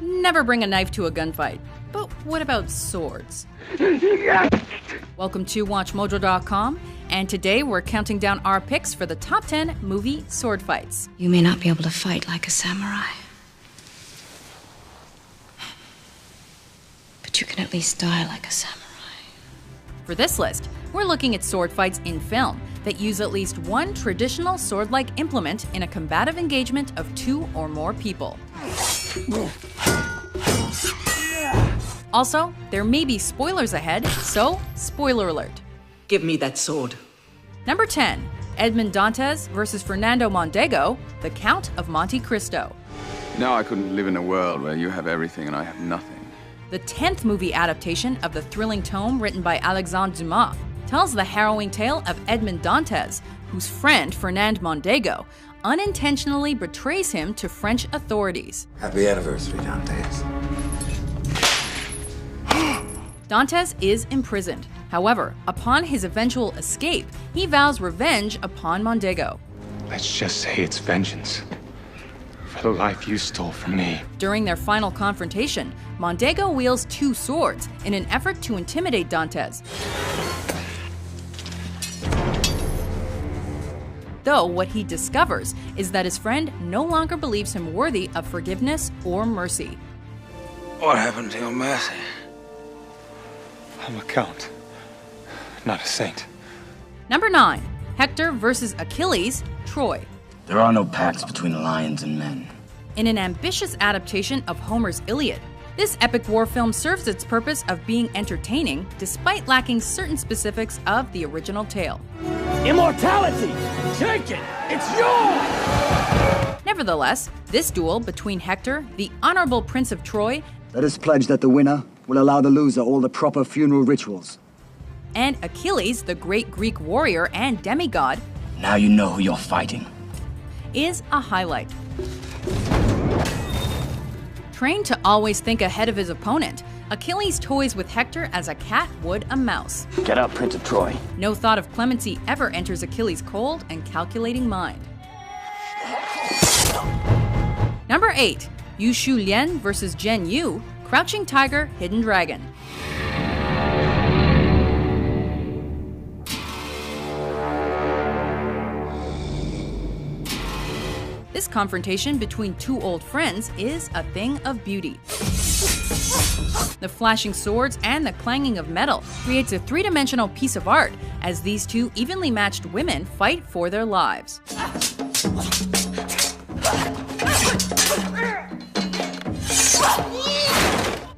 Never bring a knife to a gunfight. But what about swords? Welcome to WatchMojo.com, and today we're counting down our picks for the top 10 movie sword fights. You may not be able to fight like a samurai, but you can at least die like a samurai. For this list, we're looking at sword fights in film that use at least one traditional sword-like implement in a combative engagement of 2 or more people. Also, there may be spoilers ahead, so spoiler alert. Give me that sword. Number 10, Edmond Dantes versus Fernando Mondego, the Count of Monte Cristo. No, I couldn't live in a world where you have everything and I have nothing. The 10th movie adaptation of the thrilling tome written by Alexandre Dumas tells the harrowing tale of Edmond Dantes, whose friend Fernand Mondego unintentionally betrays him to French authorities. Happy anniversary, Dantes. Dantes is imprisoned. However, upon his eventual escape, he vows revenge upon Mondego. Let's just say it's vengeance for the life you stole from me. During their final confrontation, Mondego wields 2 swords in an effort to intimidate Dantes. Though what he discovers is that his friend no longer believes him worthy of forgiveness or mercy. What happened to your mercy? I'm a count, not a saint. Number 9, Hector versus Achilles, Troy. There are no pacts between lions and men. In an ambitious adaptation of Homer's Iliad, this epic war film serves its purpose of being entertaining despite lacking certain specifics of the original tale. Immortality! Take it! It's yours! Nevertheless, this duel between Hector, the honorable Prince of Troy, Let us pledge that the winner will allow the loser all the proper funeral rituals, and Achilles, the great Greek warrior and demigod, Now you know who you're fighting. is a highlight. Trained to always think ahead of his opponent, Achilles toys with Hector as a cat would a mouse. Get up, Prince of Troy. No thought of clemency ever enters Achilles' cold and calculating mind. Number 8, Yu Shu Lien versus Zhen Yu, Crouching Tiger, Hidden Dragon. This confrontation between 2 old friends is a thing of beauty. The flashing swords and the clanging of metal creates a 3-dimensional piece of art as these 2 evenly matched women fight for their lives.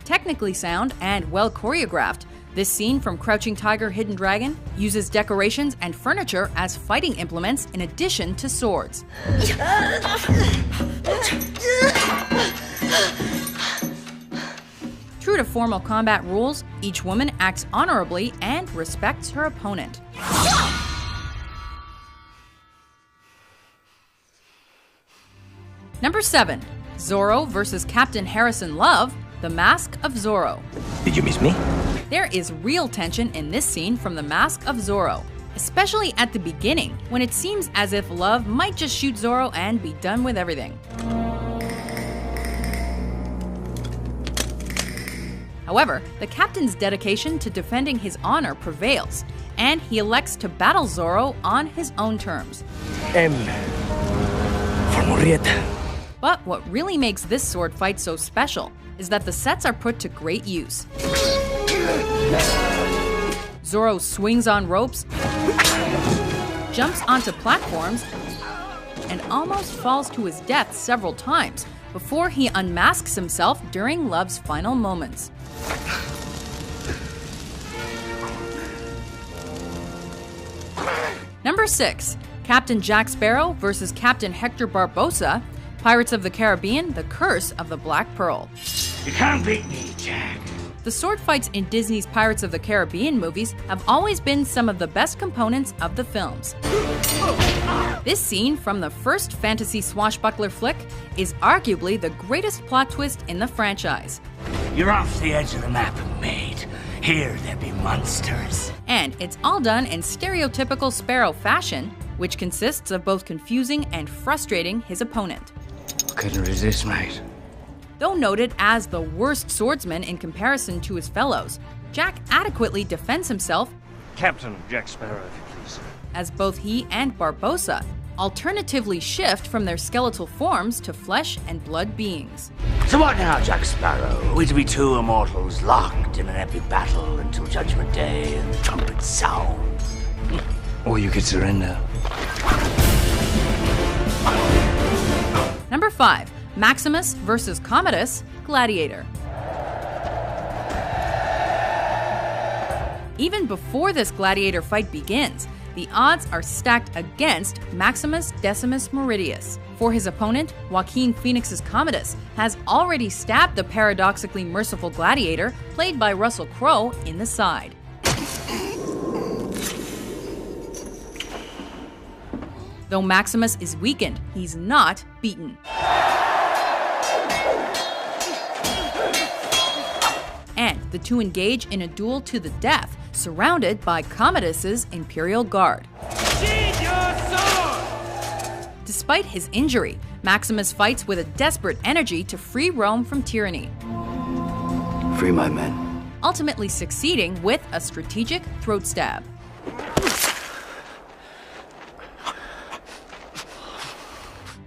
Technically sound and well choreographed, this scene from Crouching Tiger, Hidden Dragon uses decorations and furniture as fighting implements in addition to swords. True to formal combat rules, each woman acts honorably and respects her opponent. Number 7, Zorro versus Captain Harrison Love, The Mask of Zorro. Did you miss me? There is real tension in this scene from The Mask of Zorro, especially at the beginning, when it seems as if Love might just shoot Zorro and be done with everything. However, the captain's dedication to defending his honor prevails, and he elects to battle Zorro on his own terms. M. For Murrieta. But what really makes this sword fight so special is that the sets are put to great use. Zorro swings on ropes, jumps onto platforms, and almost falls to his death several times before he unmasks himself during Love's final moments. Number 6, Captain Jack Sparrow versus Captain Hector Barbossa, Pirates of the Caribbean, The Curse of the Black Pearl. You can't beat me, Jack. The sword fights in Disney's Pirates of the Caribbean movies have always been some of the best components of the films. This scene from the first fantasy swashbuckler flick is arguably the greatest plot twist in the franchise. You're off the edge of the map, mate. Here there be monsters. And it's all done in stereotypical Sparrow fashion, which consists of both confusing and frustrating his opponent. Couldn't resist, mate. Though noted as the worst swordsman in comparison to his fellows, Jack adequately defends himself, Captain Jack Sparrow, if you please. as both he and Barbossa alternatively shift from their skeletal forms to flesh and blood beings. So what now, Jack Sparrow? Are we to be two immortals locked in an epic battle until Judgment Day and the trumpets sound? Or you could surrender. Number 5. Maximus vs. Commodus, Gladiator. Even before this gladiator fight begins, the odds are stacked against Maximus Decimus Meridius, for his opponent, Joaquin Phoenix's Commodus, has already stabbed the paradoxically merciful gladiator, played by Russell Crowe, in the side. Though Maximus is weakened, he's not beaten. And the two engage in a duel to the death, surrounded by Commodus's Imperial Guard. Sheathe your sword! Despite his injury, Maximus fights with a desperate energy to free Rome from tyranny, Free my men. ultimately succeeding with a strategic throat stab.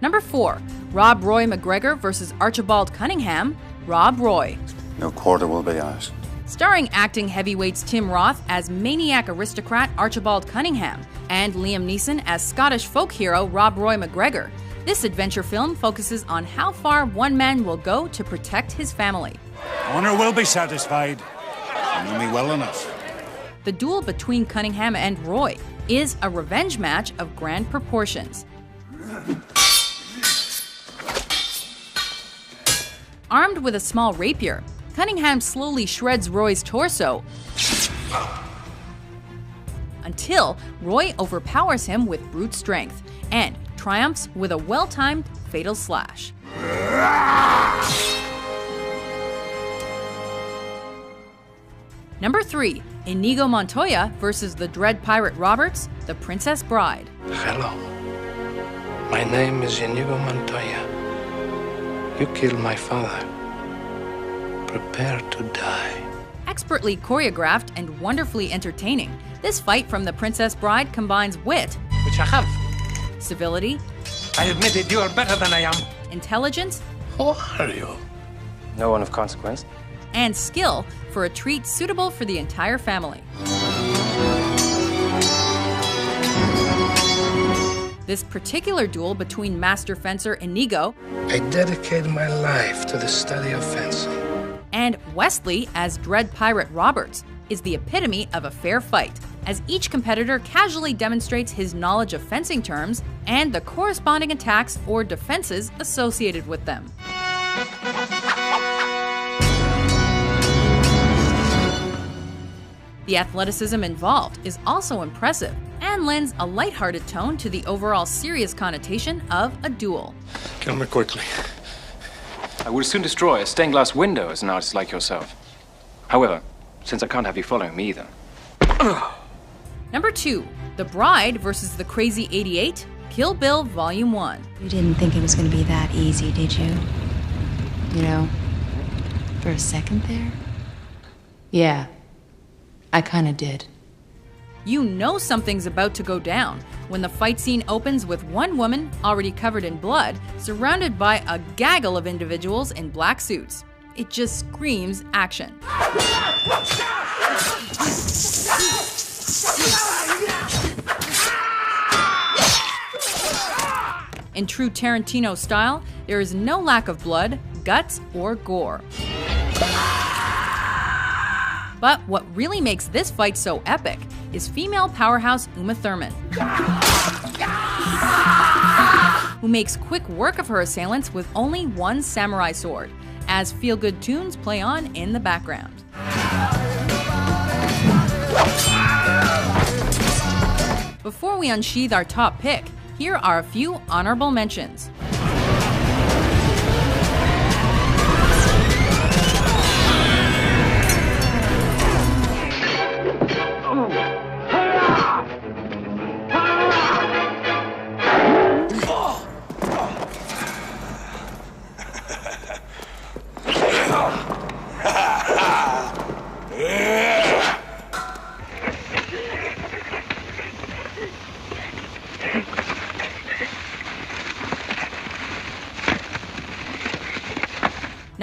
Number 4. Rob Roy McGregor vs. Archibald Cunningham, Rob Roy. No quarter will be asked. Starring acting heavyweights Tim Roth as maniac aristocrat Archibald Cunningham and Liam Neeson as Scottish folk hero Rob Roy McGregor, this adventure film focuses on how far one man will go to protect his family. Honor will be satisfied. You know me well enough. The duel between Cunningham and Roy is a revenge match of grand proportions. Armed with a small rapier, Cunningham slowly shreds Roy's torso until Roy overpowers him with brute strength and triumphs with a well-timed fatal slash. Number 3. Inigo Montoya versus the Dread Pirate Roberts, The Princess Bride. Hello. My name is Inigo Montoya. You killed my father. Prepare to die. Expertly choreographed and wonderfully entertaining, this fight from The Princess Bride combines wit, Which I have. civility, I admit it, you are better than I am. intelligence, Who are you? No one of consequence. and skill for a treat suitable for the entire family. This particular duel between master fencer Inigo I dedicated my life to the study of fencing. and Wesley as Dread Pirate Roberts is the epitome of a fair fight, as each competitor casually demonstrates his knowledge of fencing terms and the corresponding attacks or defenses associated with them. The athleticism involved is also impressive and lends a lighthearted tone to the overall serious connotation of a duel. Kill me quickly. I will soon destroy a stained glass window as an artist like yourself. However, since I can't have you following me either. Number 2. The Bride versus the Crazy 88, Kill Bill Volume 1. You didn't think it was going to be that easy, did you? You know, for a second there? Yeah, I kind of did. You know something's about to go down when the fight scene opens with one woman, already covered in blood, surrounded by a gaggle of individuals in black suits. It just screams action. In true Tarantino style, there is no lack of blood, guts, or gore. But what really makes this fight so epic is female powerhouse Uma Thurman, who makes quick work of her assailants with only one samurai sword, as feel-good tunes play on in the background. Before we unsheath our top pick, here are a few honorable mentions.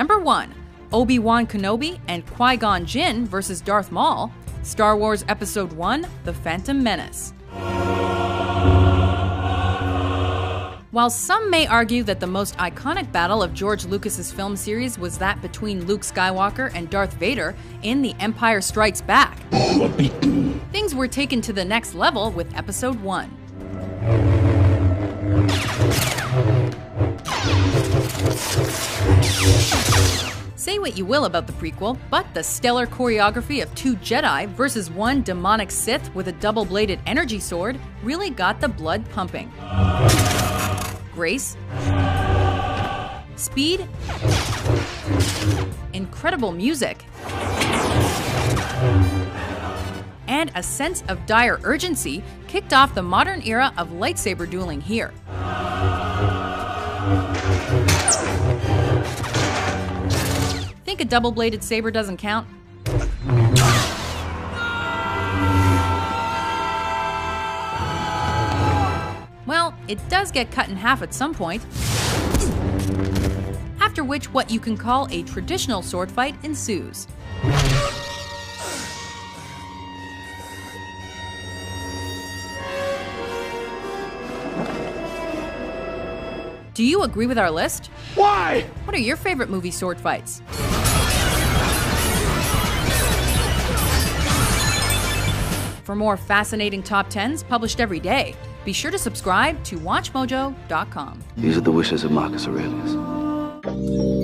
Number 1. Obi-Wan Kenobi and Qui-Gon Jinn vs. Darth Maul, Star Wars Episode 1, The Phantom Menace. While some may argue that the most iconic battle of George Lucas's film series was that between Luke Skywalker and Darth Vader in The Empire Strikes Back, things were taken to the next level with Episode 1. Say what you will about the prequel, but the stellar choreography of 2 Jedi versus 1 demonic Sith with a double-bladed energy sword really got the blood pumping. Grace, speed, incredible music, and a sense of dire urgency kicked off the modern era of lightsaber dueling here. Think a double-bladed saber doesn't count? Well, it does get cut in half at some point, after which what you can call a traditional sword fight ensues. Do you agree with our list? Why? What are your favorite movie sword fights? For more fascinating top 10s published every day, be sure to subscribe to WatchMojo.com. These are the wishes of Marcus Aurelius.